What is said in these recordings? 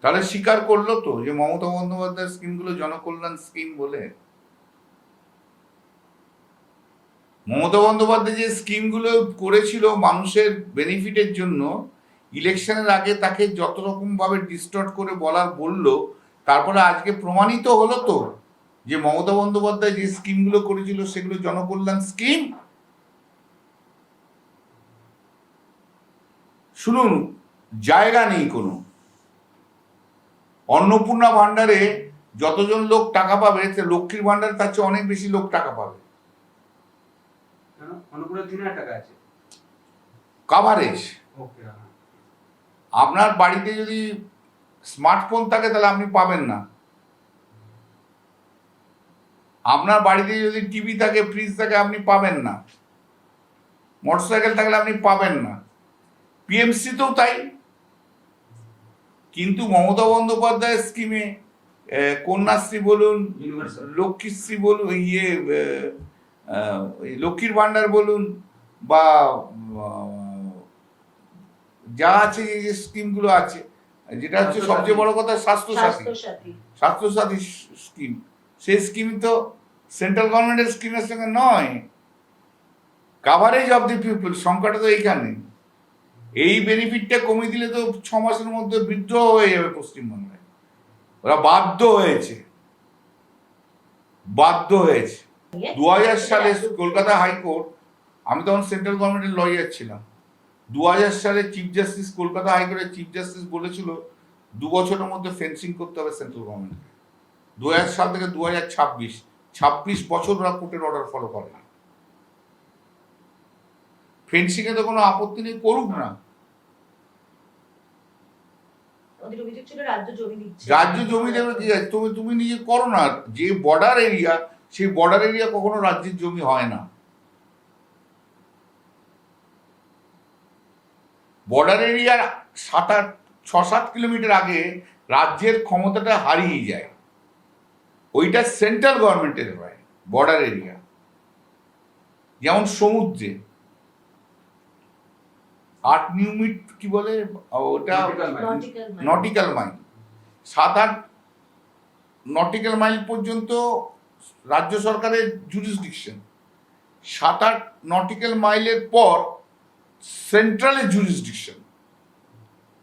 তাহলে স্বীকার করলো তো যে মমতা বন্দ্যোপাধ্যায়ের স্কিমগুলো জনকল্যাণ স্কিম বলে। মমতা বন্দ্যোপাধ্যায় যে স্কিমগুলো করেছিল মানুষের বেনিফিটের জন্য, ইলেকশনের আগে তাকে যত রকম ভাবে ডিস্টর্ট করে বললো, তারপরে আজকে প্রমাণিত হলো তো যে মমতা বন্দ্যোপাধ্যায় যে স্কিমগুলো করেছিল সেগুলো জনকল্যাণ স্কিম। শুনুন, জায়গা নেই কোনো। অন্নপূর্ণা ভান্ডারে যতজন লোক টাকা পাবে, লক্ষ্মীর ভান্ডারে তার চেয়ে অনেক বেশি লোক টাকা পাবে। কাভারেজ। আপনার বাড়িতে যদি স্মার্টফোন থাকে তাহলে আপনি পাবেন না। আপনার বাড়িতে যদি টিভি থাকে, ফ্রিজ থাকে, আপনি পাবেন না। মোটরসাইকেল থাকলে আপনি পাবেন না। পিএমসিতেও তাই। কিন্তু মমতা বন্দ্যোপাধ্যায়ের স্কিমে কন্যাশ্রী বলুন, লক্ষ্মীশ্রী বলুন, লক্ষ্মীর ভান্ডার বলুন, বা যা আছে যে স্কিমগুলো আছে, যেটা হচ্ছে সবচেয়ে বড় কথা স্বাস্থ্যসাথী স্কিম, সেই স্কিম তো সেন্ট্রাল গভর্নমেন্টের স্কিমের সঙ্গে নয়। কাভারেজ অফ দি পিপল, সংখ্যাটা তো এইখানে। এই বেনিফিটটা কমিয়ে দিলে তো 6 মাসের মধ্যে বিদ্রোহ হয়ে যাবে পশ্চিমবঙ্গে। ওরা বাধ্য হয়েছে। 2000 সালে কলকাতা হাইকোর্ট, আমি তখন সেন্ট্রাল গভর্নমেন্টের লয়ার ছিলাম, 2000 সালে চিফ জাস্টিস, কলকাতা হাইকোর্টের চিফ জাস্টিস বলেছিল 2 বছরের মধ্যে ফেন্সিং করতে হবে সেন্ট্রাল গভর্নমেন্টকে। 2000 সাল থেকে 2026 বছর ওরা কোর্টের অর্ডার ফলো করে না। ফেন্সিং এ তো কোনো আপত্তি নেই, করুক না। রাজ্য জমি দেবে কি আছে? তুমি নিজে করো না। যে বর্ডার এরিয়া, সেই বর্ডার এরিয়া কখনো রাজ্যের জমি হয় না। বর্ডার এরিয়ার 6-7 কিলোমিটার আগে রাজ্যের ক্ষমতাটা হারিয়ে যায়। ওইটা সেন্ট্রাল গভর্নমেন্টের হয় বর্ডার এরিয়া। যেমন সমুদ্রে 8 নিউমিট কি বলে ওটা, নটিক্যাল মাইল, 7-8 নটিক্যাল মাইল পর্যন্ত রাজ্য সরকারের জুরিসডিকশন। 7-8 নটিক্যাল মাইলের পর সেন্ট্রালের jurisdiction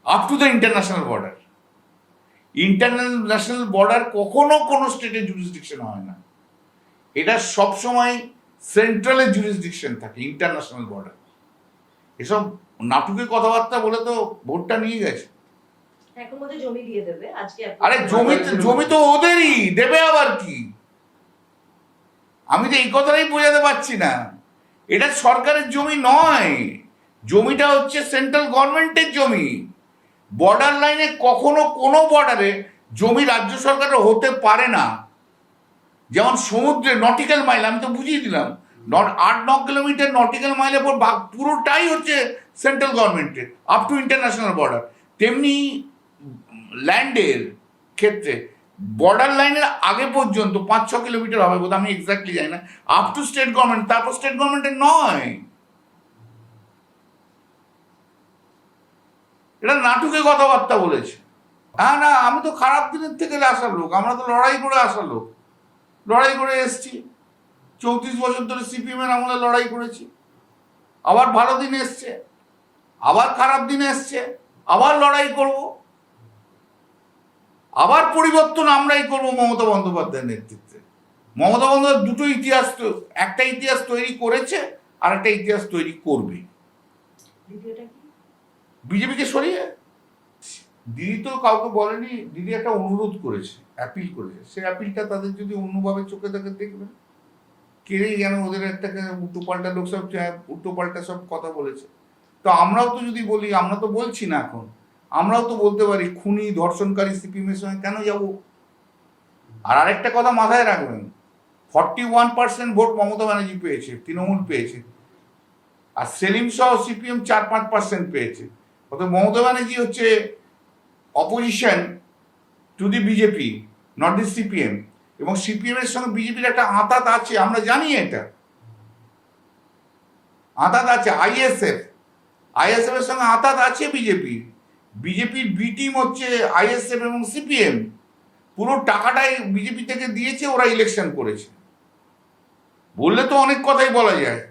up to the international border. International border কখনো কোনো স্টেটের জুরিসডিকশন হয় না। এটা সবসময় সেন্ট্রালের জুরিসডিকশন থাকে, ইন্টারন্যাশনাল বর্ডার। এসব নাটকের কথাবার্তা বলে তো ভোটটা নিয়ে গেছে। আরে জমি তো ওদেরই, দেবে আবার কি? আমি তো এই কথাটাই বোঝাতে পারছি না। এটা সরকারের জমি নয়, জমিটা হচ্ছে সেন্ট্রাল গভর্নমেন্টের জমি। বর্ডার লাইনে কখনো কোনো বর্ডারে জমি রাজ্য সরকারের হতে পারে না। যেমন সমুদ্রে নটিক্যাল মাইল, আমি তো বুঝিয়ে দিলাম, 8-9 কিলোমিটার নটিক্যাল মাইলের পর পুরোটাই হচ্ছে সেন্ট্রাল গভর্নমেন্টের আপ টু ইন্টারন্যাশনাল বর্ডার। তেমনি ল্যান্ডের ক্ষেত্রে বর্ডার লাইনের আগে পর্যন্ত 5-6 কিলোমিটার হবে বোধ, আমি এক্স্যাক্টলি জানি না, আপ টু স্টেট গভর্নমেন্ট, তারপর স্টেট গভর্নমেন্টের নয়। এটা নাটকের কথাবার্তা বলেছে। হ্যাঁ, না, আমি তো খারাপ দিনের থেকে আসার লোক, আমরা তো লড়াই করে আসার লোক, লড়াই করে এসছি। 34 বছর ধরে সিপিএম এর আমলে লড়াই করেছি। আবার ভালো দিন এসছে, আবার খারাপ দিন এসছে, আবার লড়াই করব, আবার পরিবর্তন আমরাই করব মমতা বন্দ্যোপাধ্যায়ের নেতৃত্বে। মমতা বন্দ্যোপাধ্যায় দুটো ইতিহাস, একটা ইতিহাস তৈরি করেছে আর একটা ইতিহাস তৈরি করবে। বিজেপিকে সরিয়ে দিদি তো কাউকে বলেনি, দিদি একটা অনুরোধ করেছে, অ্যাপিল করেছে। সেই অ্যাপিলটা তাদের যদি অন্যভাবে চোখে দেখে দেখবেন। কেড়েই যেন ওদের একটা উল্টোপাল্টা লোক সব উল্টোপাল্টা সব কথা বলেছে। তো আমরাও তো যদি বলি, আমরা তো বলছি না এখন, আমরাও তো বলতে পারি খুনি ধর্ষণকারী সিপিএমের সঙ্গে কেন যাব। আর আরেকটা কথা মাথায় রাখবেন, 41% ভোট মমতা ব্যানার্জি পেয়েছে, তৃণমূল পেয়েছে, আর সেলিম সহ সিপিএম 4-5% পেয়েছে। অর্থাৎ মমতা ব্যানার্জি হচ্ছে opposition to the BJP, not the CPM. এবং সিপিএম এর সঙ্গে বিজেপির একটা আঁতাত আছে, আমরা জানি এটা আঁতাত আছে। আইএসএফ এর সঙ্গে আঁতাত আছে বিজেপি, বিজেপির বি টিম হচ্ছে আইএসএফ এবং সিপিএম, পুরো টাকাটাই বিজেপি থেকে দিয়েছে, ওরা ইলেকশন করেছে। বললে তো অনেক কথাই বলা যায়।